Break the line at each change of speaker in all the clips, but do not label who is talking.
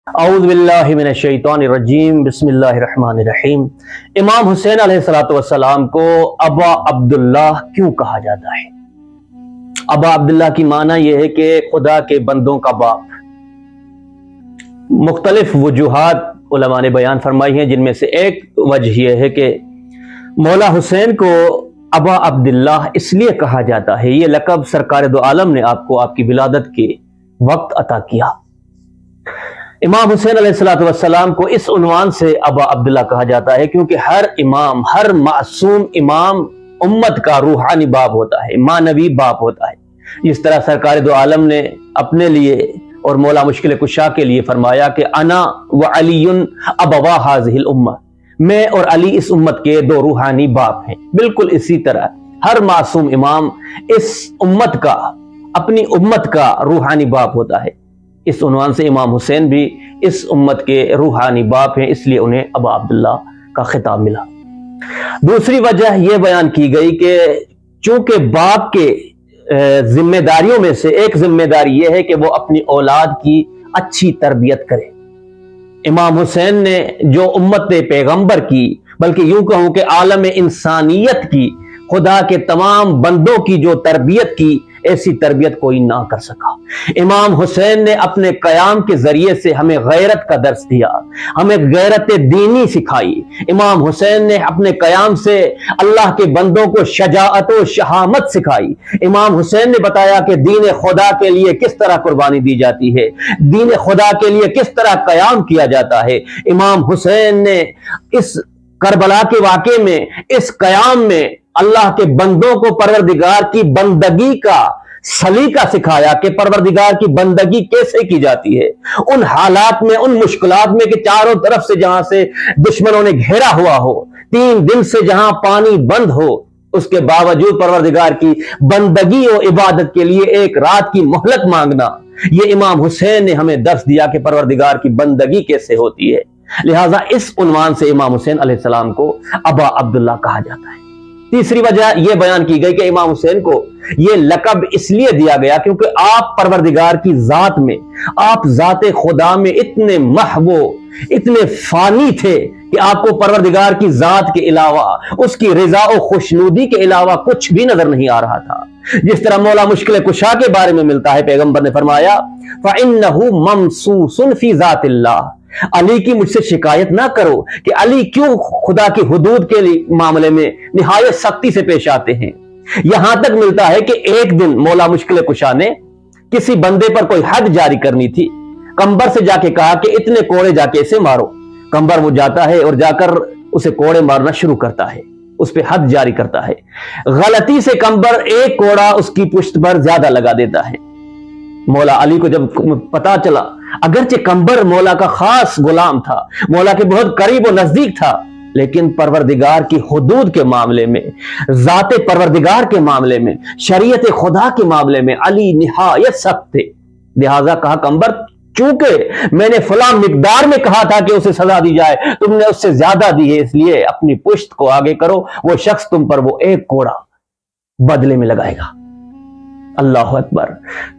اعوذ باللہ من الشیطان الرجیم بسم اللہ الرحمن الرحیم۔ امام حسین علیہ السلام کو ابا عبداللہ کیوں کہا جاتا ہے؟ ابا عبداللہ کی معنی یہ ہے کہ خدا کے بندوں کا باپ۔ مختلف وجوہات علماء نے بیان فرمائی ہیں، جن میں سے ایک وجہ یہ ہے کہ مولا حسین کو ابا عبداللہ اس لیے کہا جاتا ہے، یہ لقب سرکار دو عالم نے آپ کو آپ کی ولادت کے وقت عطا کیا۔ امام حسین علیہ السلام کو اس عنوان سے ابا عبداللہ کہا جاتا ہے کیونکہ ہر امام، ہر معصوم امام امت کا روحانی باپ ہوتا ہے، معنوی باپ ہوتا ہے۔ جس طرح سرکار دو عالم نے اپنے لیے اور مولا مشکل کشا کے لیے فرمایا کہ انا وعلی ابوا ھذہ الامہ، میں اور علی اس امت کے دو روحانی باپ ہیں۔ بالکل اسی طرح ہر معصوم امام اس امت کا، اپنی امت کا روحانی باپ ہوتا ہے۔ اس عنوان سے امام حسین بھی اس امت کے روحانی باپ ہیں، اس لیے انہیں ابا عبداللہ کا خطاب ملا۔ دوسری وجہ یہ بیان کی گئی کہ چونکہ باپ کے ذمہ داریوں میں سے ایک ذمہ داری یہ ہے کہ وہ اپنی اولاد کی اچھی تربیت کرے۔ امام حسین نے جو امت پیغمبر کی، بلکہ یوں کہوں کہ عالم انسانیت کی، خدا کے تمام بندوں کی جو تربیت کی، ایسی تربیت کوئی نہ کر سکا۔ امام حسین نے اپنے قیام کے ذریعے سے ہمیں غیرت کا درس دیا، ہمیں غیرت دینی سکھائی۔ امام حسین نے اپنے قیام سے اللہ کے بندوں کو شجاعت و شہامت سکھائی۔ امام حسین نے بتایا کہ دین خدا کے لیے کس طرح قربانی دی جاتی ہے، دین خدا کے لیے کس طرح قیام کیا جاتا ہے۔ امام حسین نے اس کربلا کے واقعے میں، اس قیام میں اللہ کے بندوں کو پروردگار کی بندگی کا سلیقہ سکھایا کہ پروردگار کی بندگی کیسے کی جاتی ہے۔ ان حالات میں، ان مشکلات میں کہ چاروں طرف سے جہاں سے دشمنوں نے گھیرا ہوا ہو، 3 دن سے جہاں پانی بند ہو، اس کے باوجود پروردگار کی بندگی و عبادت کے لیے ایک رات کی مہلت مانگنا، یہ امام حسین نے ہمیں درس دیا کہ پروردگار کی بندگی کیسے ہوتی ہے۔ لہٰذا اس عنوان سے امام حسین علیہ السلام کو ابا عبداللہ کہا جاتا ہے۔ تیسری وجہ یہ بیان کی گئی کہ امام حسین کو یہ لقب اس لیے دیا گیا کیونکہ آپ پروردگار کی ذات میں، آپ ذات خدا میں اتنے محو، اتنے فانی تھے کہ آپ کو پروردگار کی ذات کے علاوہ، اس کی رضا و خوشنودی کے علاوہ کچھ بھی نظر نہیں آ رہا تھا۔ جس طرح مولا مشکل کشا کے بارے میں ملتا ہے، پیغمبر نے فرمایا فَإِنَّهُ مَمْسُوسٌ فِي ذَاتِ اللَّهِ، علی کی مجھ سے شکایت نہ کرو کہ علی کیوں خدا کی حدود کے معاملے میں نہایت سختی سے پیش آتے ہیں۔ یہاں تک ملتا ہے کہ ایک دن مولا مشکل کشا نے کسی بندے پر کوئی حد جاری کرنی تھی، کمبر سے جا کے کہا کہ اتنے کوڑے جا کے اسے مارو۔ کمبر وہ جاتا ہے اور جا کر اسے کوڑے مارنا شروع کرتا ہے، اس پہ حد جاری کرتا ہے۔ غلطی سے کمبر ایک کوڑا اس کی پشت پر زیادہ لگا دیتا ہے۔ مولا علی کو جب پتا چلا، اگرچہ کمبر مولا کا خاص غلام تھا، مولا کے بہت قریب و نزدیک تھا، لیکن پروردگار کی حدود کے معاملے میں، ذات پروردگار کے معاملے میں، شریعت خدا کے معاملے میں علی نہایت سخت تھے۔ لہٰذا کہا کمبر، چونکہ میں نے فلاں مقدار میں کہا تھا کہ اسے سزا دی جائے، تم نے اس سے زیادہ دی ہے، اس لیے اپنی پشت کو آگے کرو، وہ شخص تم پر وہ ایک کوڑا بدلے میں لگائے گا۔ اللہ اکبر۔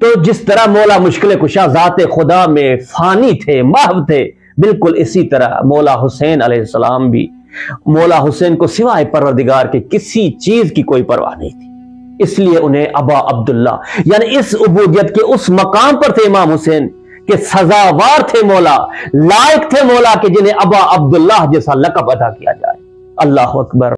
تو جس طرح مولا مشکل کشا ذات خدا میں فانی تھے، محو تھے، بالکل اسی طرح مولا حسین علیہ السلام بھی، مولا حسین کو سوائے پروردگار کے کسی چیز کی کوئی پرواہ نہیں تھی، اس لیے انہیں ابا عبداللہ، یعنی اس عبودیت کے اس مقام پر تھے امام حسین کہ سزاوار تھے مولا، لائق تھے مولا کہ جنہیں ابا عبداللہ جیسا لقب ادا کیا جائے۔ اللہ اکبر۔